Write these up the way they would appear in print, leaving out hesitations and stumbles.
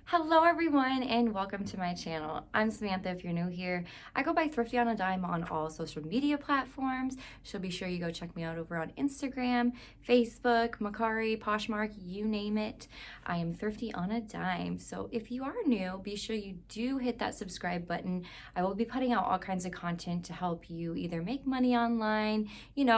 Hello everyone and welcome to my channel. I'm Samantha if you're new here. I go by Thrifty on a Dime on all social media platforms, so be sure you go check me out over on Instagram, Facebook, Macari, Poshmark, you name it. I am Thrifty on a Dime. So if you are new, be sure you do hit that subscribe button. I will be putting out all kinds of content to help you either make money online,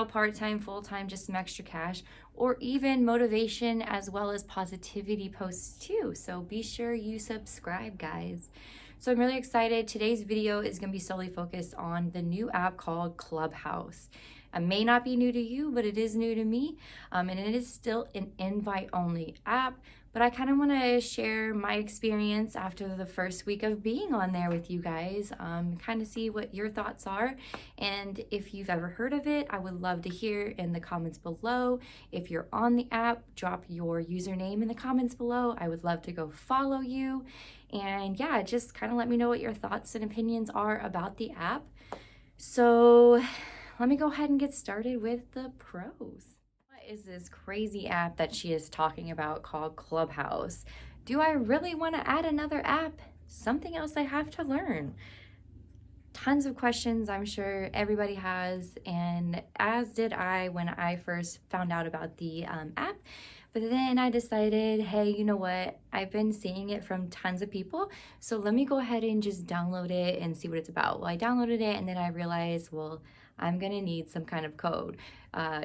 part-time, full-time, just some extra cash, or even motivation as well as positivity posts too. So be sure you subscribe, guys. So I'm really excited. Today's video is going to be solely focused on the new app called Clubhouse. It may not be new to you, but it is new to me, and it is still an invite-only app. But I kind of want to share my experience after the first week of being on there with you guys, kind of see what your thoughts are. And if you've ever heard of it, I would love to hear in the comments below. If you're on the app, drop your username in the comments below. I would love to go follow you. And yeah, just kind of let me know what your thoughts and opinions are about the app. So let me go ahead and get started with the pros. What is this crazy app that she is talking about called Clubhouse? Do I really want to add another app? Something else I have to learn. Tons of questions I'm sure everybody has, and as did I when I first found out about the app. But then I decided, hey, you know what? I've been seeing it from tons of people, so let me go ahead and just download it and see what it's about. Well, I downloaded it and then I realized, well, I'm gonna need some kind of code.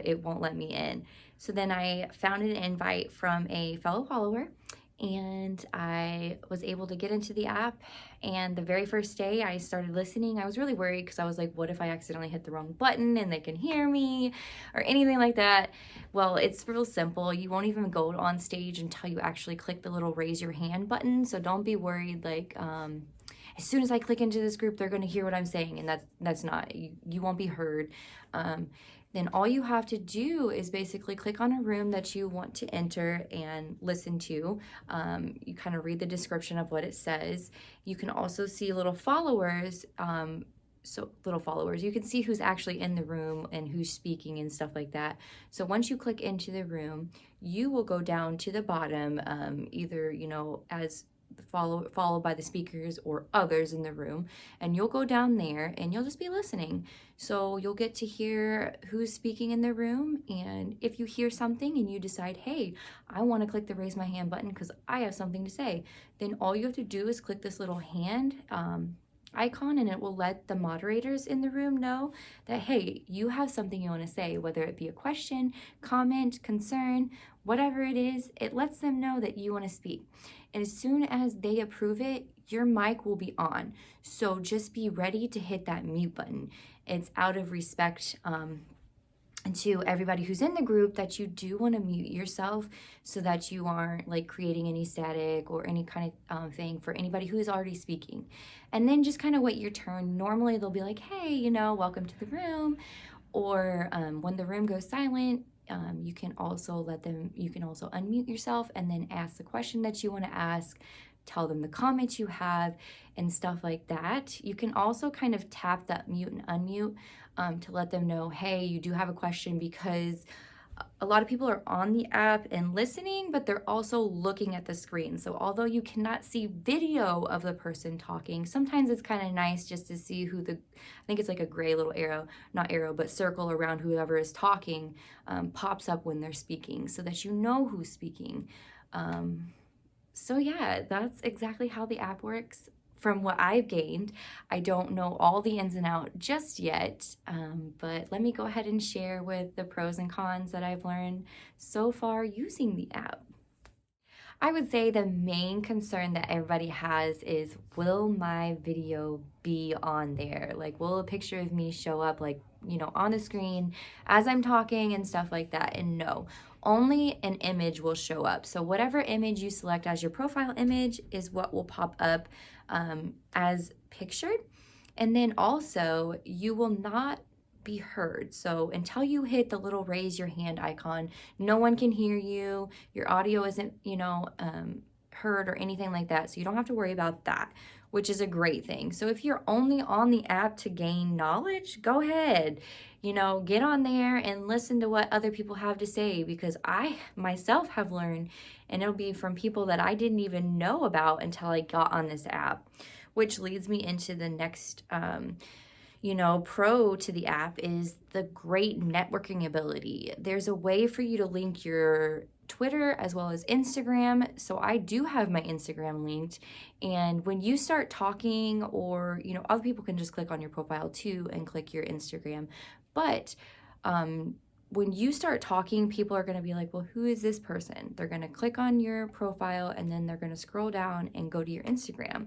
It won't let me in. So then I found an invite from a fellow follower and I was able to get into the app. And the very first day I started listening, I was really worried because I was like, what if I accidentally hit the wrong button and they can hear me or anything like that? Well, it's real simple. You won't even go on stage until you actually click the little raise your hand button. So don't be worried like, as soon as I click into this group, they're going to hear what I'm saying, and that's not, you won't be heard. Then all you have to do is basically click on a room that you want to enter and listen to. You kind of read the description of what it says. You can also see little followers. You can see who's actually in the room and who's speaking and stuff like that. So once you click into the room, you will go down to the bottom, either, as followed by the speakers or others in the room, and you'll go down there and you'll just be listening. So you'll get to hear who's speaking in the room, and if you hear something and you decide, hey, I want to click the raise my hand button because I have something to say, then all you have to do is click this little hand icon, and it will let the moderators in the room know that, hey, you have something you want to say, whether it be a question, comment, concern, whatever it is. It lets them know that you want to speak. And as soon as they approve it, your mic will be on. So just be ready to hit that mute button. It's out of respect to everybody who's in the group that you do want to mute yourself so that you aren't like creating any static or any kind of thing for anybody who is already speaking. And then just kind of wait your turn. Normally they'll be like, hey, welcome to the room. Or when the room goes silent, you can also unmute yourself and then ask the question that you want to ask, tell them the comments you have and stuff like that. You can also kind of tap that mute and unmute to let them know, hey, you do have a question, because a lot of people are on the app and listening, but they're also looking at the screen. So although you cannot see video of the person talking, sometimes it's kind of nice just to see who I think it's like a gray little arrow, not arrow, but circle around whoever is talking pops up when they're speaking so that you know who's speaking. So yeah, that's exactly how the app works. From what I've gained, I don't know all the ins and outs just yet, but let me go ahead and share with the pros and cons that I've learned so far using the app. I would say the main concern that everybody has is, will my video be on there? Like, will a picture of me show up on the screen as I'm talking and stuff like that? And no, only an image will show up. So whatever image you select as your profile image is what will pop up as pictured. And then also you will not be heard. So until you hit the little raise your hand icon, no one can hear you. Your audio isn't, heard or anything like that. So you don't have to worry about that, which is a great thing. So if you're only on the app to gain knowledge, go ahead. get on there and listen to what other people have to say, because I myself have learned, and it'll be from people that I didn't even know about until I got on this app, which leads me into the next pro to the app is the great networking ability. There's a way for you to link your Twitter as well as Instagram. So I do have my Instagram linked. And when you start talking, or, other people can just click on your profile too and click your Instagram. But when you start talking, people are going to be like, well, who is this person? They're going to click on your profile and then they're going to scroll down and go to your Instagram.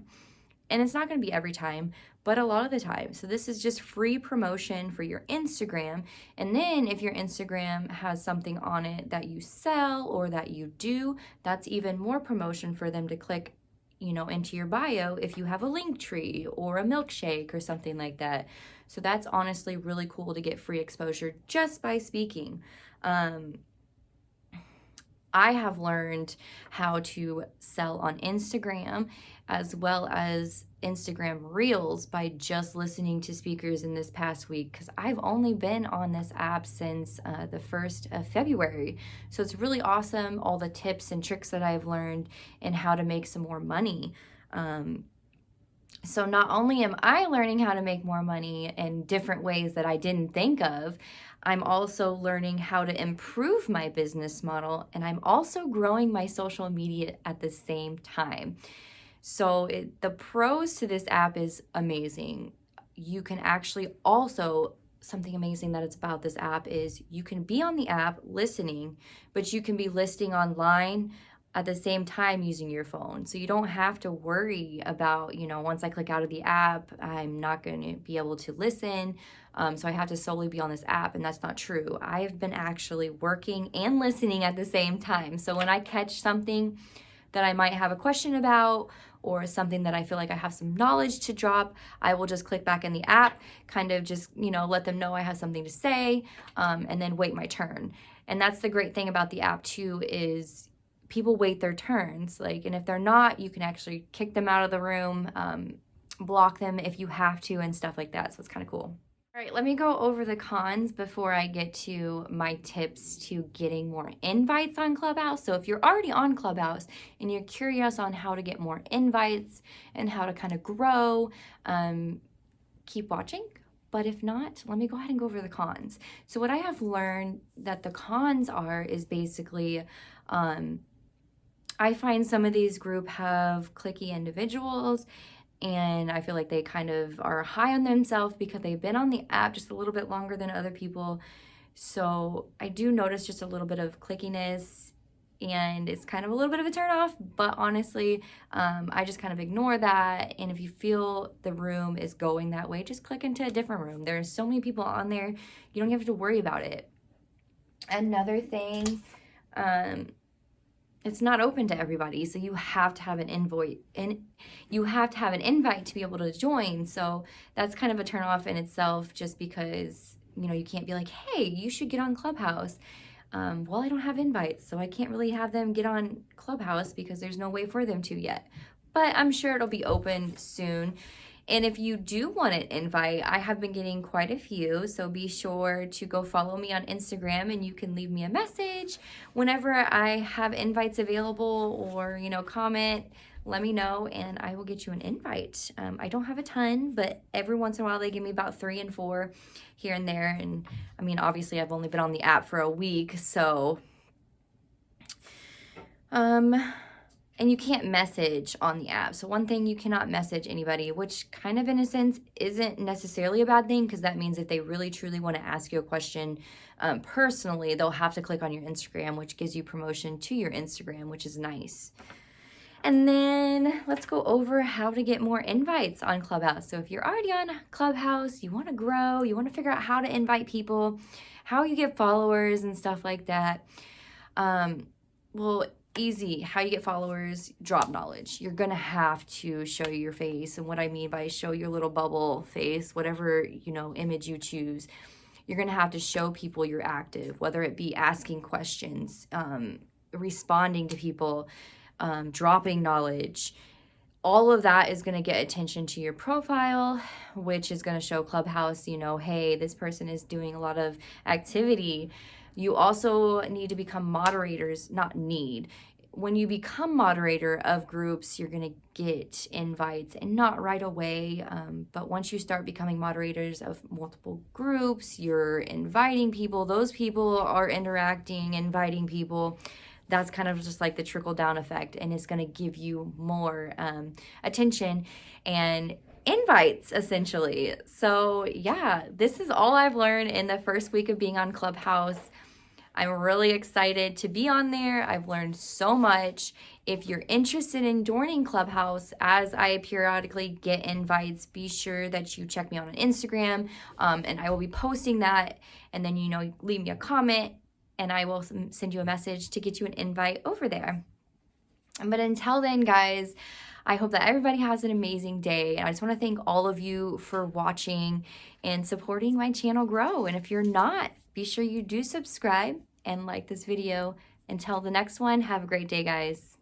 And it's not going to be every time, but a lot of the time. So this is just free promotion for your Instagram. And then if your Instagram has something on it that you sell or that you do, that's even more promotion for them to click, into your bio if you have a link tree or a milkshake or something like that. So that's honestly really cool to get free exposure just by speaking. I have learned how to sell on Instagram as well as Instagram Reels by just listening to speakers in this past week, because I've only been on this app since the 1st of February. So it's really awesome, all the tips and tricks that I've learned and how to make some more money. So not only am I learning how to make more money in different ways that I didn't think of, I'm also learning how to improve my business model, and I'm also growing my social media at the same time. So the pros to this app is amazing. You can actually also, something amazing that it's about this app is you can be on the app listening, but you can be listing online at the same time using your phone. So you don't have to worry about, once I click out of the app, I'm not going to be able to listen. So I have to solely be on this app, and that's not true. I have been actually working and listening at the same time. So when I catch something that I might have a question about, or something that I feel like I have some knowledge to drop, I will just click back in the app, kind of just, let them know I have something to say, and then wait my turn. And that's the great thing about the app too, is people wait their turns. And if they're not, you can actually kick them out of the room, block them if you have to, and stuff like that. So it's kind of cool. All right, let me go over the cons before I get to my tips to getting more invites on Clubhouse. So if you're already on Clubhouse and you're curious on how to get more invites and how to kind of grow, keep watching. But if not, let me go ahead and go over the cons. So what I have learned that the cons are is basically, I find some of these groups have cliquey individuals, and I feel like they kind of are high on themselves because they've been on the app just a little bit longer than other people. So I do notice just a little bit of clickiness, and it's kind of a little bit of a turnoff, but honestly, I just kind of ignore that. And if you feel the room is going that way, just click into a different room. There's so many people on there, you don't have to worry about it. Another thing, it's not open to everybody, so you have to have an invite, and you have to have an invite to be able to join. So that's kind of a turn off in itself, just because you can't be like, hey, you should get on Clubhouse. Well, I don't have invites, so I can't really have them get on Clubhouse because there's no way for them to yet. But I'm sure it'll be open soon. And if you do want an invite, I have been getting quite a few, so be sure to go follow me on Instagram, and you can leave me a message whenever I have invites available, or, comment, let me know, and I will get you an invite. I don't have a ton, but every once in a while they give me about 3 and 4 here and there. And I mean, obviously I've only been on the app for a week, so, and you can't message on the app. So one thing, you cannot message anybody, which kind of in a sense isn't necessarily a bad thing, because that means if they really truly want to ask you a question personally, they'll have to click on your Instagram, which gives you promotion to your Instagram, which is nice. And then let's go over how to get more invites on Clubhouse. So if you're already on Clubhouse, you want to grow, you want to figure out how to invite people, how you get followers and stuff like that. Well, easy. How you get followers, drop knowledge. You're going to have to show your face. And what I mean by show your little bubble face, whatever, image you choose, you're going to have to show people you're active, whether it be asking questions, responding to people, dropping knowledge, all of that is going to get attention to your profile, which is going to show Clubhouse, you know, hey, this person is doing a lot of activity. You also need to become moderators, not need. When you become moderator of groups, you're going to get invites, and not right away. But once you start becoming moderators of multiple groups, you're inviting people. Those people are interacting, inviting people. That's kind of just like the trickle down effect, and it's going to give you more attention and invites, essentially. So yeah, this is all I've learned in the first week of being on Clubhouse. I'm really excited to be on there. I've learned so much. If you're interested in joining Clubhouse, as I periodically get invites, be sure that you check me out on Instagram, and I will be posting that. And then, you know, leave me a comment, and I will send you a message to get you an invite over there. But until then, guys, I hope that everybody has an amazing day. And I just want to thank all of you for watching and supporting my channel grow. And if you're not, be sure you do subscribe and like this video. Until the next one, have a great day, guys.